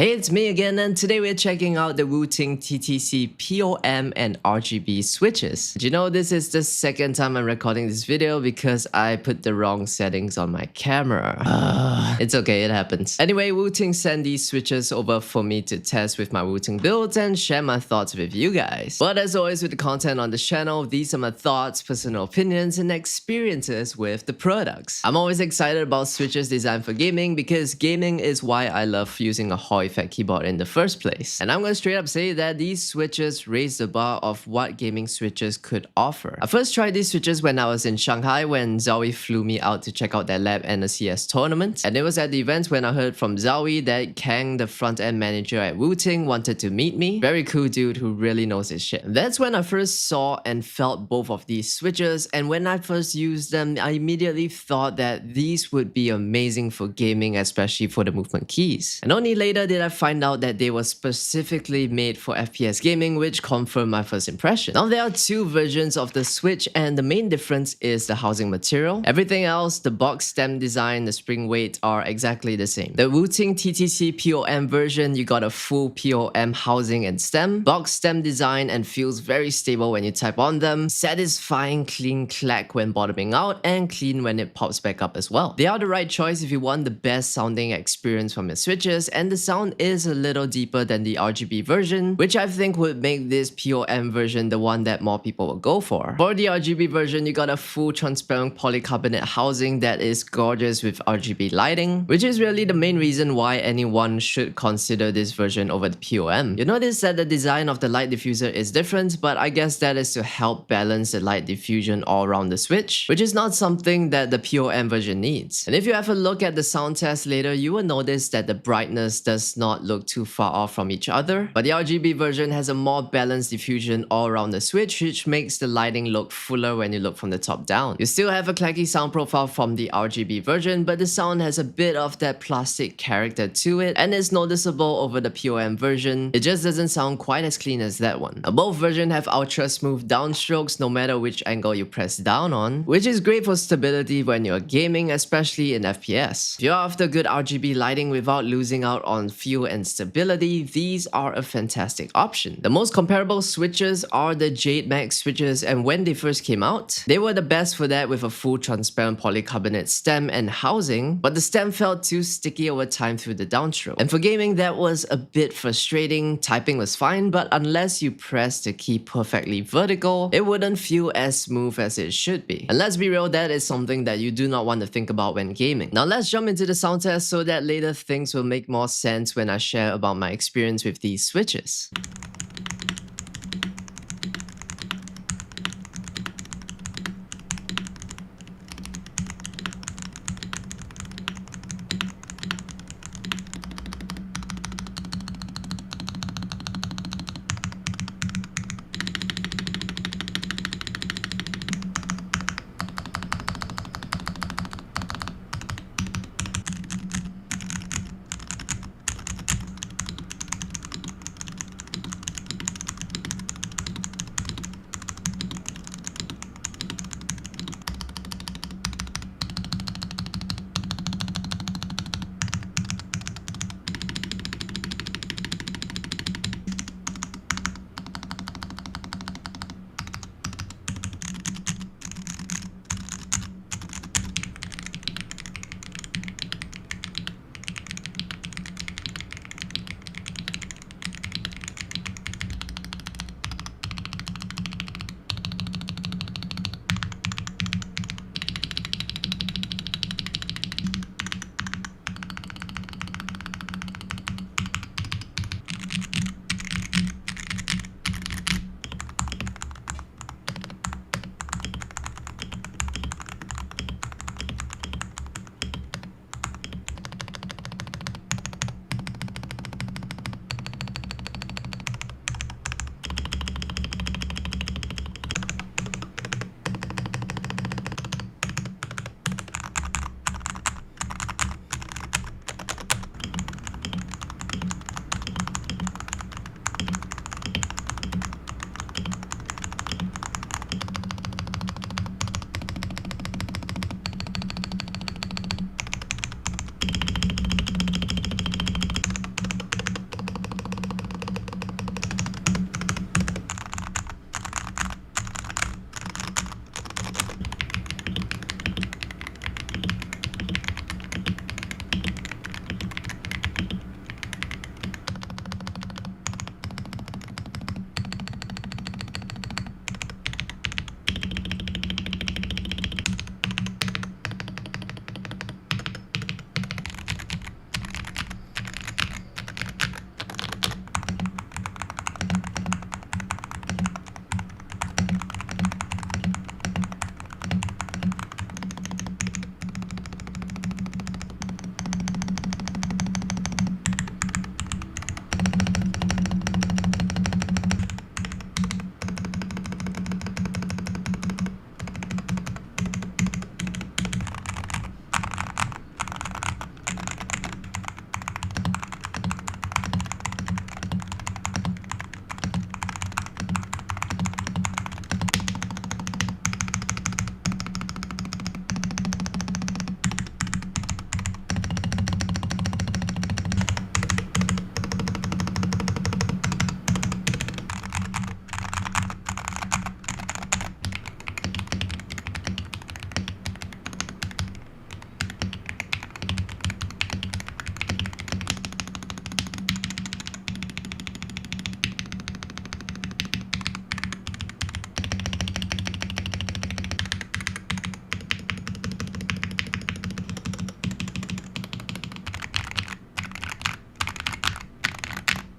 Hey, it's me again, and today we're checking out the WOOTING TTC POM and RGB switches. Do you know this is the second time I'm recording this video because I put the wrong settings on my camera. It's okay, it happens. Anyway, WOOTING sent these switches over for me to test with my WOOTING builds and share my thoughts with you guys. But as always with the content on the channel, these are my thoughts, personal opinions, and experiences with the products. I'm always excited about switches designed for gaming because gaming is why I love using a Hall effect keyboard in the first place. And I'm gonna straight up say that these switches raise the bar of what gaming switches could offer. I first tried these switches when I was in Shanghai when Zowie flew me out to check out their lab and a CS tournament. And it was at the event when I heard from Zowie that Kang, the front-end manager at WOOTING, wanted to meet me. Very cool dude who really knows his shit. That's when I first saw and felt both of these switches, and when I first used them, I immediately thought that these would be amazing for gaming, especially for the movement keys. And only later did I find out that they were specifically made for FPS gaming, which confirmed my first impression. Now there are two versions of the switch, and the main difference is the housing material. Everything else, the box stem design, the spring weight are exactly the same. The WOOTING TTC POM version, you got a full POM housing and stem, box stem design, and feels very stable when you type on them, satisfying clean clack when bottoming out, and clean when it pops back up as well. They are the right choice if you want the best sounding experience from your switches, and the sound is a little deeper than the RGB version, which I think would make this POM version the one that more people will go for. For the RGB version, you got a full transparent polycarbonate housing that is gorgeous with RGB lighting, which is really the main reason why anyone should consider this version over the POM. You notice that the design of the light diffuser is different, but I guess that is to help balance the light diffusion all around the switch, which is not something that the POM version needs. And if you have a look at the sound test later, you will notice that the brightness does not look too far off from each other, but the RGB version has a more balanced diffusion all around the switch, which makes the lighting look fuller when you look from the top down. You still have a clacky sound profile from the RGB version, but the sound has a bit of that plastic character to it, and is noticeable over the POM version. It just doesn't sound quite as clean as that one. Now, both versions have ultra smooth downstrokes no matter which angle you press down on, which is great for stability when you're gaming, especially in FPS. If you're after good RGB lighting without losing out on feel and stability, these are a fantastic option. The most comparable switches are the Jade Max switches, and when they first came out, they were the best for that with a full transparent polycarbonate stem and housing, but the stem felt too sticky over time through the downstroke. And for gaming, that was a bit frustrating. Typing was fine, but unless you press the key perfectly vertical, it wouldn't feel as smooth as it should be. And let's be real, that is something that you do not want to think about when gaming. Now let's jump into the sound test so that later things will make more sense when I share about my experience with these switches.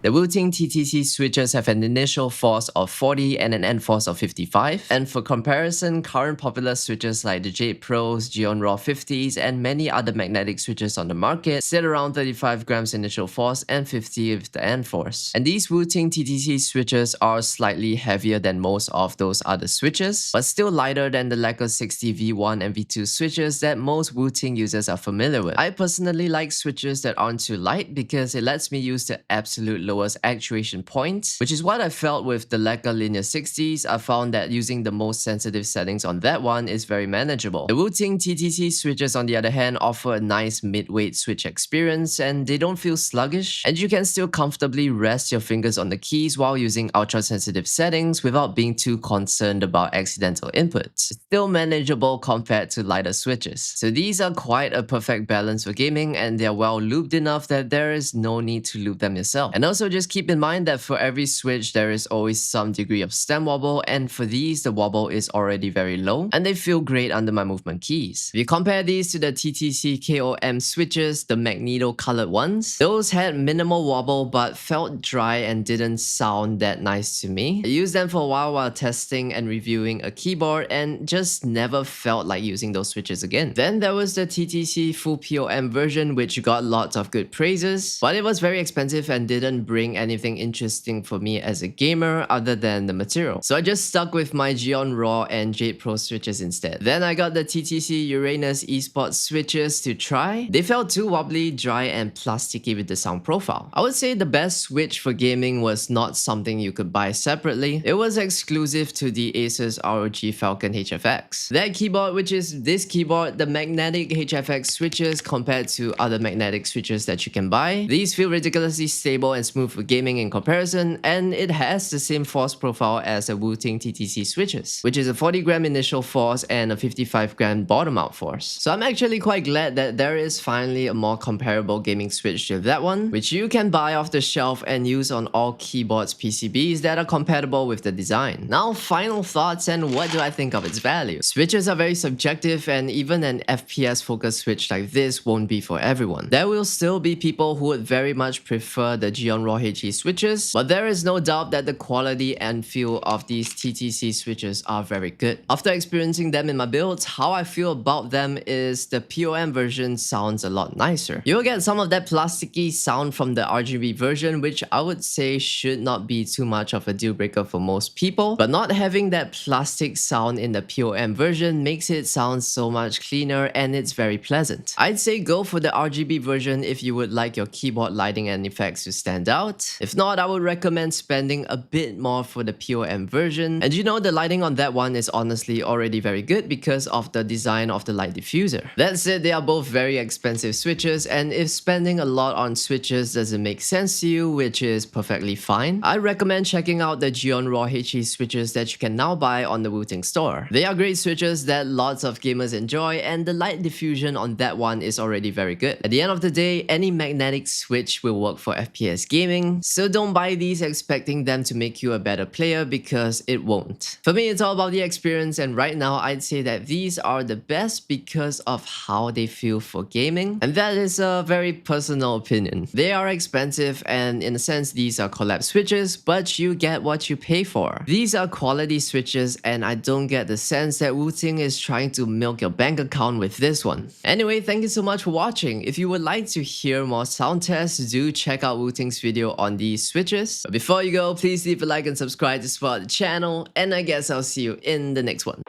The WOOTING TTC switches have an initial force of 40 and an end force of 55. And for comparison, current popular switches like the Jade Pros, Geon Raw 50s, and many other magnetic switches on the market sit around 35 grams initial force and 50 with the end force. And these WOOTING TTC switches are slightly heavier than most of those other switches, but still lighter than the Leica 60 V1 and V2 switches that most WOOTING users are familiar with. I personally like switches that aren't too light because it lets me use the absolute lowest actuation point, which is what I felt with the Leica Linear 60s. I found that using the most sensitive settings on that one is very manageable. The WOOTING TTC switches on the other hand offer a nice mid-weight switch experience and they don't feel sluggish, and you can still comfortably rest your fingers on the keys while using ultra-sensitive settings without being too concerned about accidental inputs. It's still manageable compared to lighter switches. So these are quite a perfect balance for gaming, and they're well lubed enough that there is no need to lube them yourself. And also just keep in mind that for every switch there is always some degree of stem wobble, and for these the wobble is already very low and they feel great under my movement keys. If you compare these to the TTC KOM switches, the magneto colored ones, those had minimal wobble but felt dry and didn't sound that nice to me. I used them for a while testing and reviewing a keyboard and just never felt like using those switches again. Then there was the TTC full POM version, which got lots of good praises, but it was very expensive and didn't bring anything interesting for me as a gamer other than the material. So I just stuck with my Geon Raw and Jade Pro switches instead. Then I got the TTC Uranus eSports switches to try. They felt too wobbly, dry, and plasticky with the sound profile. I would say the best switch for gaming was not something you could buy separately. It was exclusive to the Asus ROG Falcon HFX. That keyboard, which is this keyboard, the magnetic HFX switches compared to other magnetic switches that you can buy, these feel ridiculously stable and smooth for gaming in comparison, and it has the same force profile as the WOOTING TTC switches, which is a 40 gram initial force and a 55 gram bottom out force. So I'm actually quite glad that there is finally a more comparable gaming switch to that one, which you can buy off the shelf and use on all keyboards PCBs that are compatible with the design. Now, final thoughts and what do I think of its value? Switches are very subjective, and even an FPS focused switch like this won't be for everyone. There will still be people who would very much prefer the Geon Raw HE switches, but there is no doubt that the quality and feel of these TTC switches are very good. After experiencing them in my builds, how I feel about them is the POM version sounds a lot nicer. You'll get some of that plasticky sound from the RGB version, which I would say should not be too much of a deal breaker for most people, but not having that plastic sound in the POM version makes it sound so much cleaner and it's very pleasant. I'd say go for the RGB version if you would like your keyboard lighting and effects to stand out. If not, I would recommend spending a bit more for the POM version. And you know, the lighting on that one is honestly already very good because of the design of the light diffuser. That said, they are both very expensive switches, and if spending a lot on switches doesn't make sense to you, which is perfectly fine, I recommend checking out the Geon Raw HE switches that you can now buy on the WOOTING store. They are great switches that lots of gamers enjoy, and the light diffusion on that one is already very good. At the end of the day, any magnetic switch will work for FPS gaming, so don't buy these expecting them to make you a better player because it won't. For me, it's all about the experience, and right now I'd say that these are the best because of how they feel for gaming, and that is a very personal opinion. They are expensive, and in a sense these are collab switches, but you get what you pay for. These are quality switches, and I don't get the sense that WOOTING is trying to milk your bank account with this one. Anyway, thank you so much for watching. If you would like to hear more sound tests, do check out WOOTING's video on these switches. But before you go, please leave a like and subscribe to support the channel, and I guess I'll see you in the next one.